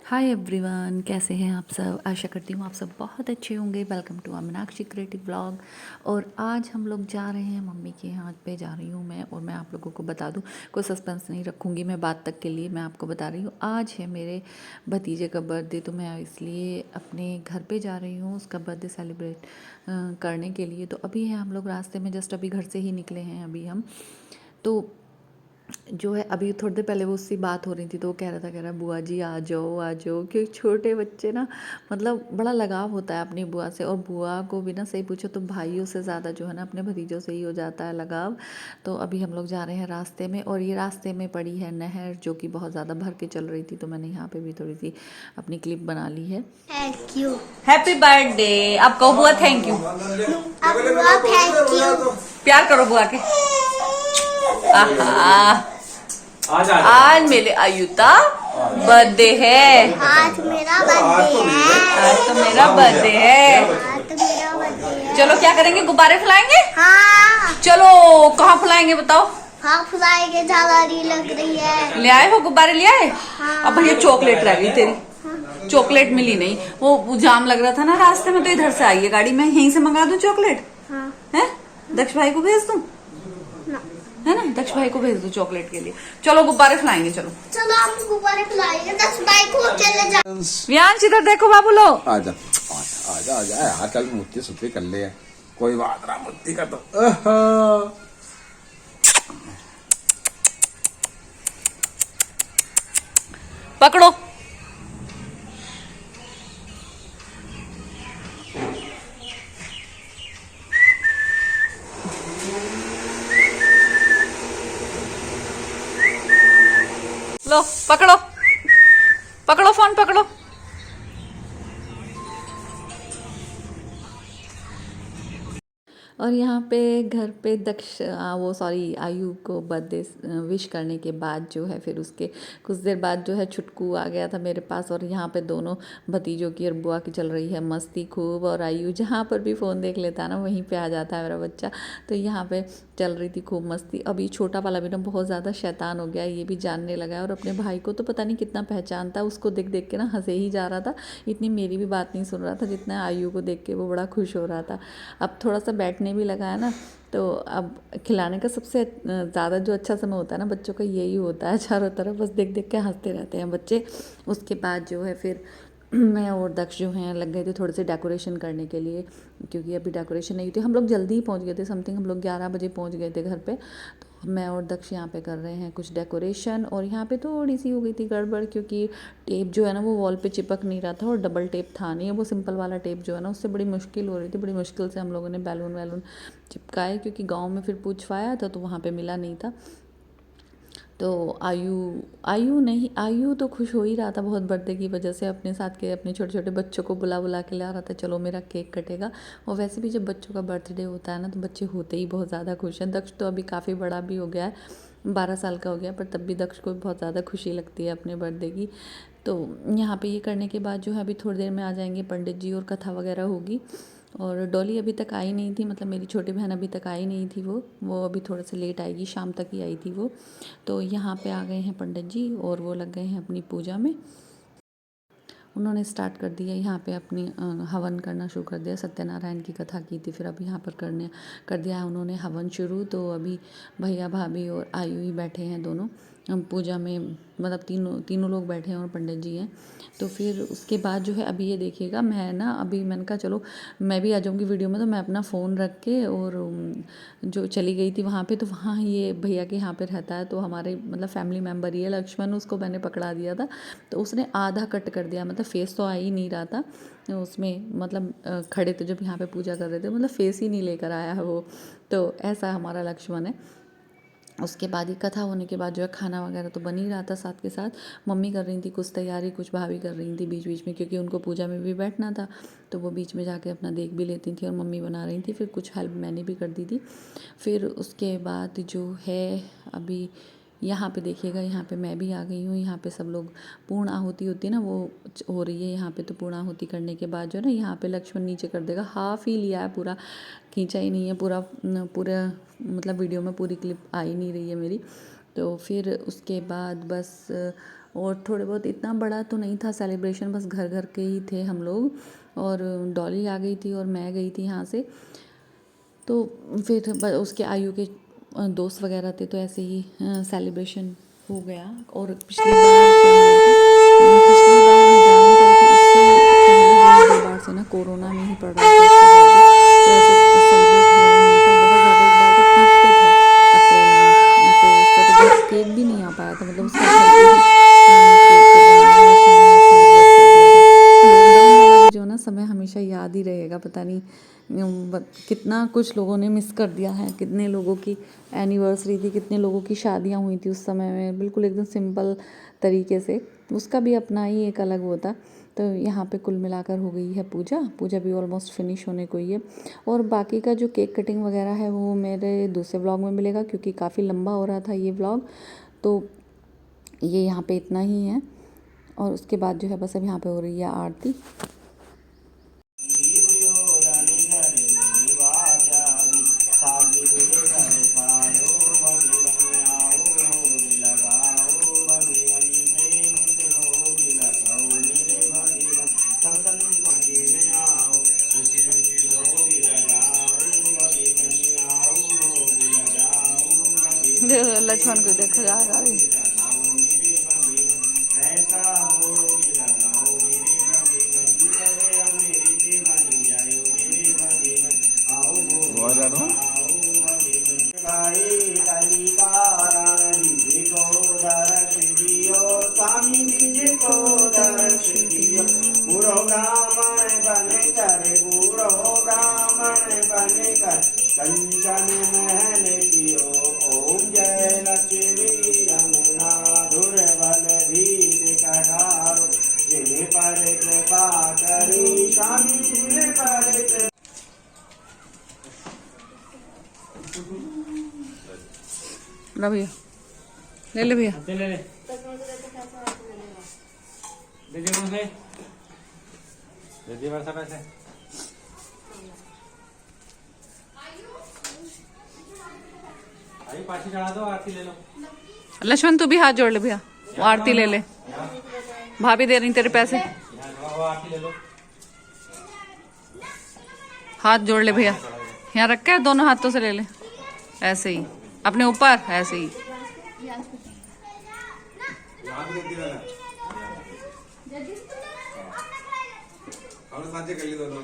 Hi everyone, कैसे हैं आप सब। आशा करती हूँ आप सब बहुत अच्छे होंगे। Welcome to Meenakshi creative blog. और आज हम लोग जा रहे हैं, मम्मी के यहाँ पे जा रही हूँ मैं। और मैं आप लोगों को बता दूँ, कोई सस्पेंस नहीं रखूँगी मैं बात तक के लिए। मैं आपको बता रही हूँ, आज है मेरे भतीजे का बर्थडे, तो मैं इसलिए अपने घर पे जा रही हूँ उसका बर्थडे सेलिब्रेट करने के लिए। तो अभी है हम लोग रास्ते में, जस्ट अभी घर से ही निकले हैं अभी हम। तो जो है अभी थोड़ी देर पहले वो उससे बात हो रही थी, तो वो कह रहा बुआ जी आ जाओ। क्योंकि छोटे बच्चे ना, मतलब बड़ा लगाव होता है अपनी बुआ से। और बुआ को भी ना, सही पूछो तो भाइयों से ज़्यादा जो है ना अपने भतीजों से ही हो जाता है लगाव। तो अभी हम लोग जा रहे हैं रास्ते में, और ये रास्ते में पड़ी है नहर जो कि बहुत ज़्यादा भर के चल रही थी। तो मैंने यहाँ पे भी थोड़ी सी अपनी क्लिप बना ली है। Thank you. Happy birthday. आप कहो बुआ थैंक यू। अब बुआ थैंक यू। प्यार करो बुआ के। आहा, आज मेरे आयुता बर्थडे है। आज मेरा बर्थडे है। आज तो मेरा बर्थडे है। आज तो मेरा बर्थडे है। चलो क्या करेंगे, गुब्बारे फुलाएंगे। हाँ चलो कहाँ फुलाएंगे बताओ। हाँ फुलाएंगे, झालरी लग रही है। ले आए हो गुब्बारे, ले आए। हाँ। अब भैया चॉकलेट रह गई तेरी। चॉकलेट मिली नहीं, वो जाम लग रहा था ना रास्ते में, तो इधर से आई है गाड़ी। मैं यहीं से मंगा दूं चॉकलेट। हाँ। है, दक्ष भाई को भेज दूं, ना। है ना। दक्ष भाई को भेज दो चॉकलेट के लिए। चलो गुब्बारे फुलाएंगे। चलो चलो हम गुब्बारे फुलाएंगे। 10 बाइक को चले जा। व्यांश इधर देखो बाबू लो। आजा आजा आजा आजा यार, कल मुट्ठी सुट्ठी कर ले। कोई बात ना, मुट्ठी का तो पकड़ो। लो पकड़ो, पकड़ो फोन पकड़ो। और यहाँ पे घर पे वो सॉरी आयु को बर्थडे विश करने के बाद जो है, फिर उसके कुछ देर बाद जो है छुटकू आ गया था मेरे पास। और यहाँ पे दोनों भतीजों की और बुआ की चल रही है मस्ती खूब। और आयु जहाँ पर भी फ़ोन देख लेता है ना, वहीं पे आ जाता है मेरा बच्चा। तो यहाँ पे चल रही थी खूब मस्ती। अभी छोटा वाला भी ना बहुत ज़्यादा शैतान हो गया, ये भी जानने लगा है। और अपने भाई को तो पता नहीं कितना पहचानता है, उसको देख देख के ना हंसे ही जा रहा था। इतनी मेरी भी बात नहीं सुन रहा था जितना आयु को देख के वो बड़ा खुश हो रहा था। अब थोड़ा सा बैठने भी लगा है ना, तो अब खिलाने का सबसे ज़्यादा जो अच्छा समय होता है ना बच्चों का, यही होता है। चारों तरफ बस देख देख के हंसते रहते हैं बच्चे। उसके बाद जो है फिर मैं और दक्ष जो हैं लग गए थे थोड़े से डेकोरेशन करने के लिए, क्योंकि अभी डेकोरेशन नहीं हुई थी। हम लोग जल्दी ही पहुंच गए थे, समथिंग हम लोग 11 बजे पहुंच गए थे घर पे। तो मैं और दक्ष यहाँ पे कर रहे हैं कुछ डेकोरेशन। और यहाँ पे थोड़ी सी हो गई थी गड़बड़, क्योंकि टेप जो है ना वो वॉल पे चिपक नहीं रहा था, और डबल टेप था नहीं, वो सिंपल वाला टेप जो है ना उससे बड़ी मुश्किल हो रही थी। बड़ी मुश्किल से हम लोगों ने बैलून वैलून चिपकाए, क्योंकि गाँव में फिर पूछवाया था तो वहाँ पर मिला नहीं था। तो आयु तो खुश हो ही रहा था बहुत बर्थडे की वजह से। अपने साथ के अपने छोटे छोटे बच्चों को बुला बुला के ला रहा था, चलो मेरा केक कटेगा। और वैसे भी जब बच्चों का बर्थडे होता है ना, तो बच्चे होते ही बहुत ज़्यादा खुश हैं। दक्ष तो अभी काफ़ी बड़ा भी हो गया है, 12 साल का हो गया, पर तब भी दक्ष को बहुत ज़्यादा खुशी लगती है अपने बर्थडे की। तो यहाँ पे ये करने के बाद जो है अभी थोड़ी देर में आ जाएंगे पंडित जी और कथा वगैरह होगी। और डॉली अभी तक आई नहीं थी, मतलब मेरी छोटी बहन अभी तक आई नहीं थी। वो अभी थोड़ा सा लेट आएगी, शाम तक ही आई थी वो। तो यहाँ पे आ गए हैं पंडित जी, और वो लग गए हैं अपनी पूजा में। उन्होंने स्टार्ट कर दिया यहाँ पे अपनी हवन करना शुरू कर दिया। सत्यनारायण की कथा की थी, फिर अब यहाँ पर कर दिया है उन्होंने हवन शुरू। तो अभी भैया भाभी और आयु ही बैठे हैं दोनों हम पूजा में, मतलब तीनों लोग बैठे हैं और पंडित जी हैं। तो फिर उसके बाद जो है अभी ये देखिएगा, मैं ना अभी मैंने कहा चलो मैं भी आ जाऊँगी वीडियो में। तो मैं अपना फ़ोन रख के और जो चली गई थी वहाँ पे, तो वहाँ ये भैया के यहाँ पे रहता है, तो हमारे मतलब फैमिली मेम्बर ही है लक्ष्मण, उसको मैंने पकड़ा दिया था। तो उसने आधा कट कर दिया, मतलब फेस तो आ ही नहीं रहा था उसमें, मतलब खड़े थे जब यहाँ पे पूजा कर रहे थे, मतलब फेस ही नहीं लेकर आया है वो। तो ऐसा हमारा लक्ष्मण है। उसके बाद ही कथा होने के बाद जो है खाना वगैरह तो बन ही रहा था साथ के साथ। मम्मी कर रही थी कुछ तैयारी, कुछ भाभी कर रही थी बीच बीच में, क्योंकि उनको पूजा में भी बैठना था। तो वो बीच में जाके अपना देख भी लेती थी, और मम्मी बना रही थी, फिर कुछ हेल्प मैंने भी कर दी थी। फिर उसके बाद जो है अभी यहाँ पे देखिएगा, यहाँ पे मैं भी आ गई हूँ। यहाँ पे सब लोग पूर्ण आहुति होती है ना, वो हो रही है यहाँ पे। तो पूर्ण आहुति करने के बाद जो है ना, यहाँ पे लक्ष्मण नीचे कर देगा। हाफ ही लिया है, पूरा खींचा ही नहीं है, पूरा मतलब वीडियो में पूरी क्लिप आ ही नहीं रही है मेरी। तो फिर उसके बाद बस और थोड़े बहुत, इतना बड़ा तो नहीं था सेलिब्रेशन, बस घर घर के ही थे हम लोग। और डॉली आ गई थी और मैं गई थी यहाँ से। तो फिर उसके आयु के दोस्त वगैरह थे, तो ऐसे ही सेलिब्रेशन हो गया। और पिछली बार पिछली बार मैं जा नहीं पाई थी, उससे 2 बार से ना कोरोना में ही पड़ रहा था उसका बर्थडे, तो ऐसे सेलिब्रेट हुआ नहीं था बहुत ज़्यादा। एक बार तो पीक पे था अप्रैल में, तो उसका तो बस केक भी नहीं आ पाया था, मतलब उसका घर पे ही केक बनाया सेलिब्रेट कर दिया था। लॉकडाउन वाला भी जो ना समय हमेशा याद ही रहेगा, पता नहीं कितना कुछ लोगों ने मिस कर दिया है, कितने लोगों की एनिवर्सरी थी, कितने लोगों की शादियां हुई थी उस समय में, बिल्कुल एकदम सिंपल तरीके से। उसका भी अपना ही एक अलग वो था। तो यहाँ पे कुल मिलाकर हो गई है पूजा भी ऑलमोस्ट फिनिश होने को ही है। और बाकी का जो केक कटिंग वगैरह है वो मेरे दूसरे व्लॉग में मिलेगा, क्योंकि काफ़ी लंबा हो रहा था ये व्लॉग। तो ये यहाँ पे इतना ही है। और उसके बाद जो है बस अब यहाँ पे हो रही है आरती। लक्ष्मण को देखा जाएगा। बुरो ब्राह्मण बने कर, बुरो ब्राह्मण बने कर, कंचन महल कियो। ओम जय लक्ष्मी रमना दुर्बल धीर कठारो, जिन पर कृपा करी स्वामी जिन पर कृपा। भैया ले ले भैया, ले ले दे दे मुझे, दे दे वर्षा पैसे। आई पाछी चढ़ा दो, आरती ले लो। लक्ष्मण तू भी हाथ जोड़ ले भैया, वो आरती ले ले, भाभी दे रही तेरे पैसे। आरती ले लो, हाथ जोड़ ले भैया, यहाँ रख के दोनों हाथों से ले ले, ऐसे ही अपने ऊपर, ऐसे ही। साझे कर ली दोनों